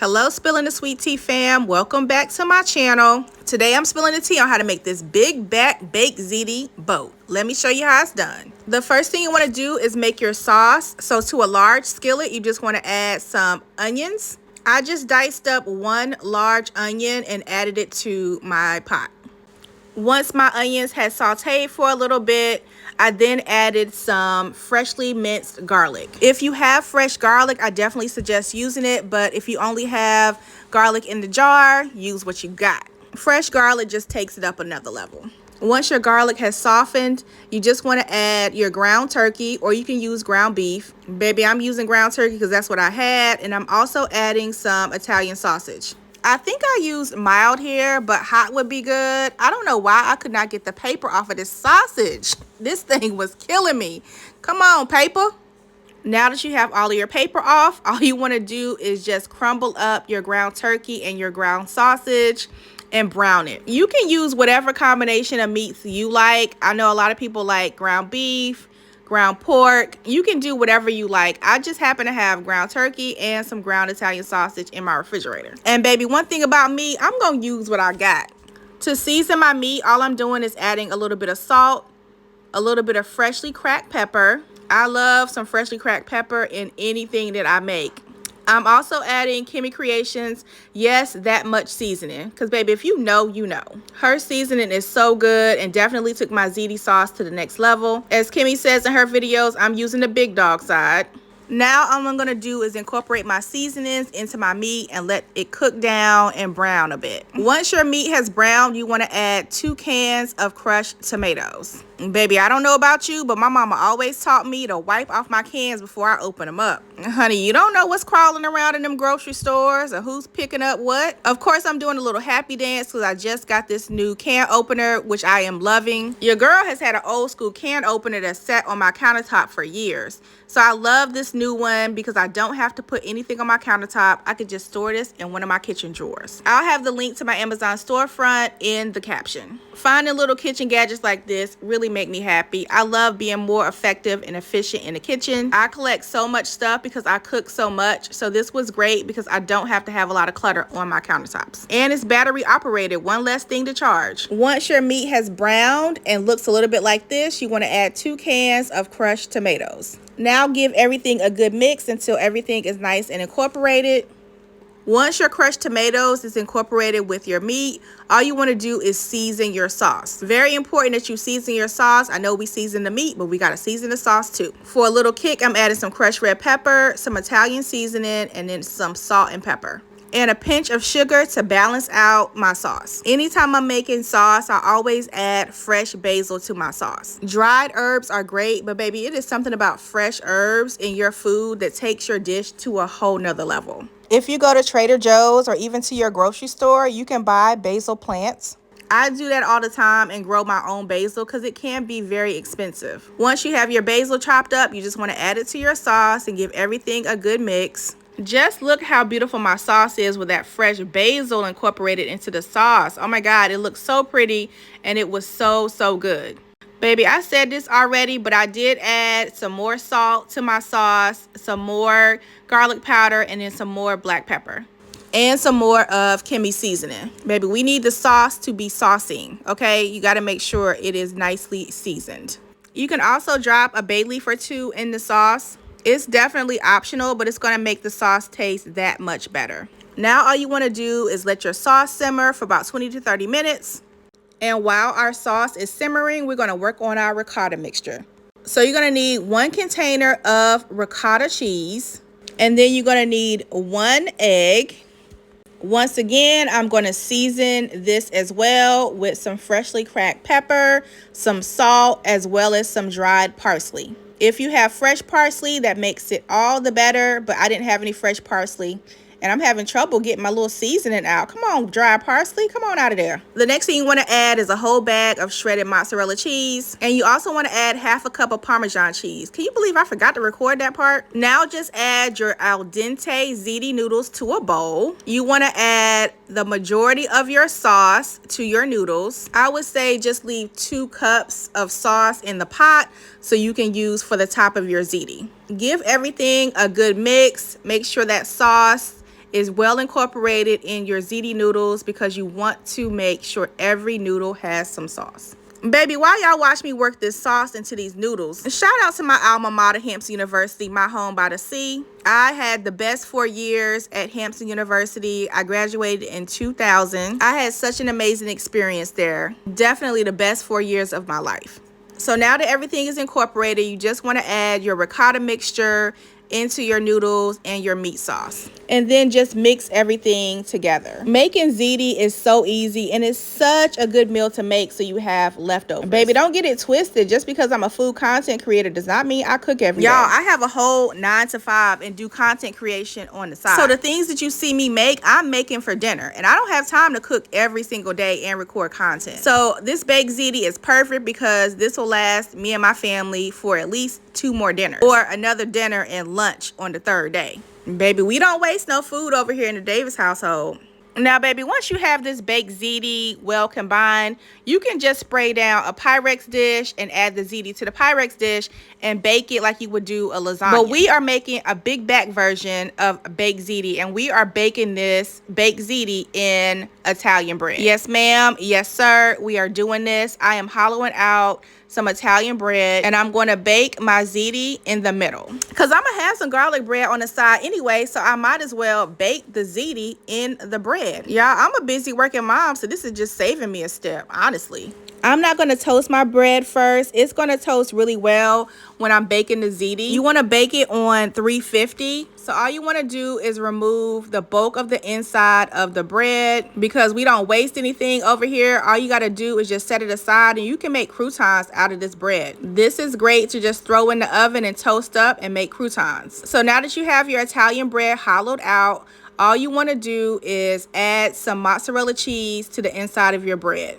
Hello, Spilling the Sweet Tea fam. Welcome back to my channel. Today I'm spilling the tea on how to make this big back baked ziti boat. Let me show you how it's done. The first thing you want to do is make your sauce. So to a large skillet, you just want to add some onions. I just diced up one large onion and added it to my pot. Once my onions had sauteed for a little bit, I then added some freshly minced garlic. If you have fresh garlic, I definitely suggest using it, but if you only have garlic in the jar, use what you got. Fresh garlic just takes it up another level. Once your garlic has softened, you just want to add your ground turkey, or you can use ground beef. Baby, I'm using ground turkey because that's what I had, and I'm also adding some Italian sausage. I think I used mild here, but hot would be good. I don't know why I could not get the paper off of this sausage. This thing was killing me. Come on, paper. Now that you have all of your paper off, all you want to do is just crumble up your ground turkey and your ground sausage and brown it. You can use whatever combination of meats you like. I know a lot of people like ground beef, ground pork. You can do whatever you like. I just happen to have ground turkey and some ground Italian sausage in my refrigerator. And baby, one thing about me, I'm gonna use what I got. To season my meat, all I'm doing is adding a little bit of salt, a little bit of freshly cracked pepper. I love some freshly cracked pepper in anything that I make. I'm also adding Kimmy Creations, yes, that much seasoning. Because, baby, if you know, you know. Her seasoning is so good and definitely took my ziti sauce to the next level. As Kimmy says in her videos, I'm using the big dog side. Now, all I'm going to do is incorporate my seasonings into my meat and let it cook down and brown a bit. Once your meat has browned, you want to add 2 cans of crushed tomatoes. Baby, I don't know about you, but my mama always taught me to wipe off my cans before I open them up. Honey, you don't know what's crawling around in them grocery stores or who's picking up what. Of course, I'm doing a little happy dance because I just got this new can opener, which I am loving. Your girl has had an old school can opener that sat on my countertop for years. So I love this new one because I don't have to put anything on my countertop. I could just store this in one of my kitchen drawers. I'll have the link to my Amazon storefront in the caption. Finding little kitchen gadgets like this really make me happy. I love being more effective and efficient in the kitchen. I collect so much stuff because I cook so much. So this was great because I don't have to have a lot of clutter on my countertops. And it's battery operated, one less thing to charge. Once your meat has browned and looks a little bit like this, you want to add 2 cans of crushed tomatoes. Now give everything a good mix until everything is nice and incorporated. Once your crushed tomatoes is incorporated with your meat, all you want to do is season your sauce. Very important that you season your sauce. I know we season the meat, but we got to season the sauce too. For a little kick, I'm adding some crushed red pepper, some Italian seasoning, and then some salt and pepper. And a pinch of sugar to balance out my sauce. Anytime I'm making sauce, I always add fresh basil to my sauce. Dried herbs are great, but baby, it is something about fresh herbs in your food that takes your dish to a whole nother level. If you go to Trader Joe's or even to your grocery store, you can buy basil plants. I do that all the time and grow my own basil because it can be very expensive. Once you have your basil chopped up, you just want to add it to your sauce and give everything a good mix. Just look how beautiful my sauce is with that fresh basil incorporated into the sauce. Oh my God, it looks so pretty and it was so good. Baby, I said this already, but I did add some more salt to my sauce, some more garlic powder, and then some more black pepper. And some more of Kimmy seasoning. Baby, we need the sauce to be saucing, okay? You got to make sure it is nicely seasoned. You can also drop a bay leaf or 2 in the sauce. It's definitely optional, but it's going to make the sauce taste that much better. Now all you want to do is let your sauce simmer for about 20 to 30 minutes. And while our sauce is simmering, we're going to work on our ricotta mixture. So you're going to need 1 container of ricotta cheese. And then you're going to need 1 egg. Once again, I'm going to season this as well with some freshly cracked pepper, some salt, as well as some dried parsley. If you have fresh parsley, that makes it all the better, but I didn't have any fresh parsley. And I'm having trouble getting my little seasoning out. Come on, dry parsley. Come on out of there. The next thing you want to add is a whole bag of shredded mozzarella cheese. And you also want to add half a cup of Parmesan cheese. Can you believe I forgot to record that part? Now just add your al dente ziti noodles to a bowl. You want to add the majority of your sauce to your noodles. I would say just leave 2 cups of sauce in the pot so you can use for the top of your ziti. Give everything a good mix. Make sure that sauce is well incorporated in your ziti noodles because you want to make sure every noodle has some sauce. Baby, while y'all watch me work this sauce into these noodles, shout out to my alma mater, Hampton University, my home by the sea. I had the best 4 years at Hampton University. I graduated in 2000. I had such an amazing experience there. Definitely the best 4 years of my life. So now that everything is incorporated, you just want to add your ricotta mixture into your noodles and your meat sauce, and then just mix everything together. Making ziti is so easy, and it's such a good meal to make so you have leftovers. Baby, don't get it twisted. Just because I'm a food content creator does not mean I cook every day. Y'all, I have a whole 9 to 5 and do content creation on the side. So the things that you see me make, I'm making for dinner, and I don't have time to cook every single day and record content. So this baked ziti is perfect because this will last me and my family for at least 2 more dinners, or another dinner and lunch on the 3rd day. Baby, we don't waste no food over here in the Davis household. Now, baby, once you have this baked ziti well combined, you can just spray down a Pyrex dish and add the ziti to the Pyrex dish and bake it like you would do a lasagna. But we are making a big back version of baked ziti, and we are baking this baked ziti in Italian bread. Yes, ma'am. Yes, sir. We are doing this. I am hollowing out some Italian bread, and I'm going to bake my ziti in the middle because I'm gonna have some garlic bread on the side anyway, so I might as well bake the ziti in the bread. Y'all, I'm a busy working mom, so this is just saving me a step, honestly. I'm not going to toast my bread first. It's going to toast really well when I'm baking the ziti. You want to bake it on 350. So all you want to do is remove the bulk of the inside of the bread because we don't waste anything over here. All you got to do is just set it aside, and you can make croutons out of this bread. This is great to just throw in the oven and toast up and make croutons. So now that you have your Italian bread hollowed out, all you want to do is add some mozzarella cheese to the inside of your bread.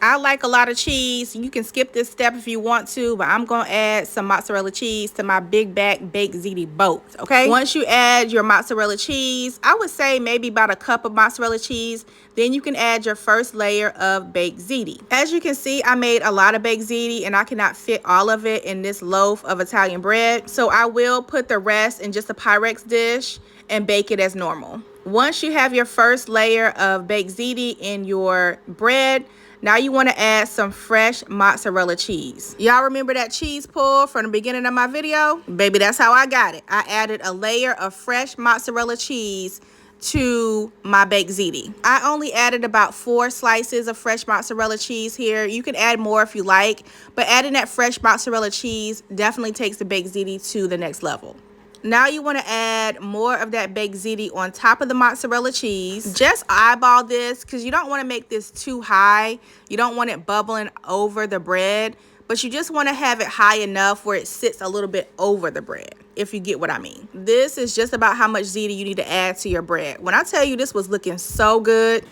I like a lot of cheese. You can skip this step if you want to, but I'm going to add some mozzarella cheese to my big back baked ziti boat, okay? Once you add your mozzarella cheese, I would say maybe about a cup of mozzarella cheese, then you can add your first layer of baked ziti. As you can see, I made a lot of baked ziti, and I cannot fit all of it in this loaf of Italian bread, so I will put the rest in just a Pyrex dish and bake it as normal. Once you have your first layer of baked ziti in your bread, now you want to add some fresh mozzarella cheese. Y'all remember that cheese pull from the beginning of my video? Baby, that's how I got it. I added a layer of fresh mozzarella cheese to my baked ziti. I only added about 4 slices of fresh mozzarella cheese here. You can add more if you like, but adding that fresh mozzarella cheese definitely takes the baked ziti to the next level. Now you want to add more of that baked ziti on top of the mozzarella cheese. Just eyeball this because you don't want to make this too high. You don't want it bubbling over the bread, but you just want to have it high enough where it sits a little bit over the bread, if you get what I mean. This is just about how much ziti you need to add to your bread. When I tell you this was looking so good.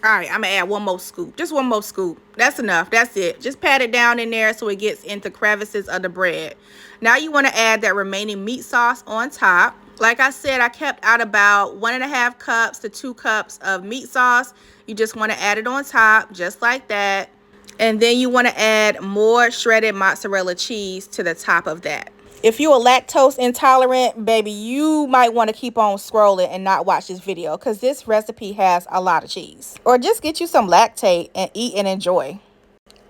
All right, I'm gonna add 1 more scoop. Just 1 more scoop. That's enough. That's it. Just pat it down in there so it gets into crevices of the bread. Now you want to add that remaining meat sauce on top. Like I said, I kept out about 1.5 cups to 2 cups of meat sauce. You just want to add it on top, just like that. And then you want to add more shredded mozzarella cheese to the top of that. If you're lactose intolerant, baby, you might want to keep on scrolling and not watch this video because this recipe has a lot of cheese. Or just get you some Lactate and eat and enjoy.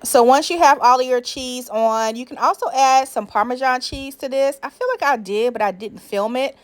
So once you have all of your cheese on, you can also add some Parmesan cheese to this. I feel like I did, but I didn't film it.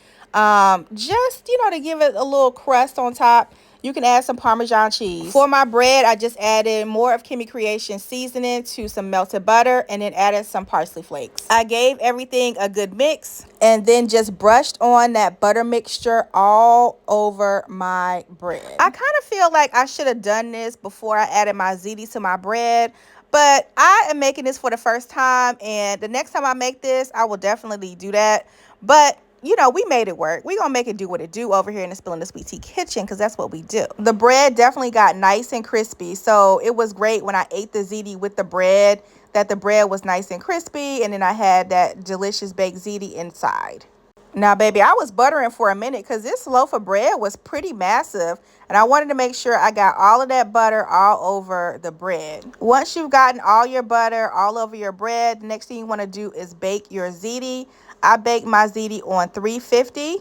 Just, to give it a little crust on top. You can add some Parmesan cheese. For my bread, I just added more of Kimmy Creation seasoning to some melted butter and then added some parsley flakes. I gave everything a good mix and then just brushed on that butter mixture all over my bread. I kind of feel like I should have done this before I added my ziti to my bread, but I am making this for the first time, and the next time I make this, I will definitely do that. But we made it work. We're going to make it do what it do over here in the Spilling the Sweet Tea kitchen because that's what we do. The bread definitely got nice and crispy. So it was great when I ate the ziti with the bread that the bread was nice and crispy. And then I had that delicious baked ziti inside. Now, baby, I was buttering for a minute because this loaf of bread was pretty massive. And I wanted to make sure I got all of that butter all over the bread. Once you've gotten all your butter all over your bread, the next thing you want to do is bake your ziti. I baked my ziti on 350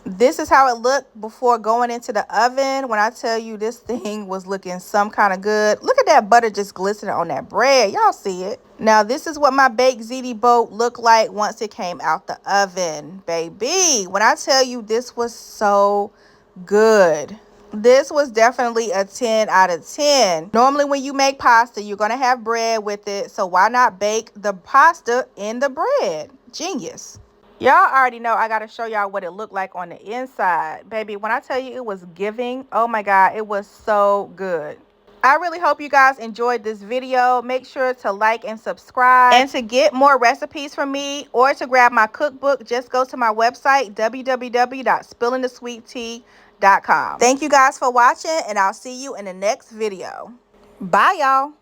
This is how it looked before going into the oven. When I tell you this thing was looking some kind of good. Look at that butter just glistening on that bread. Y'all see it? Now, this is what my baked ziti boat looked like once it came out the oven, baby. When I tell you this was so good. This was definitely a 10 out of 10. Normally when you make pasta, you're going to have bread with it. So why not bake the pasta in the bread? Genius. Y'all already know I got to show y'all what it looked like on the inside. Baby, when I tell you it was giving, oh my God, it was so good. I really hope you guys enjoyed this video. Make sure to like and subscribe. And to get more recipes from me or to grab my cookbook, just go to my website, www.spillingthesweettea.com. Thank you guys for watching, and I'll see you in the next video. Bye, y'all.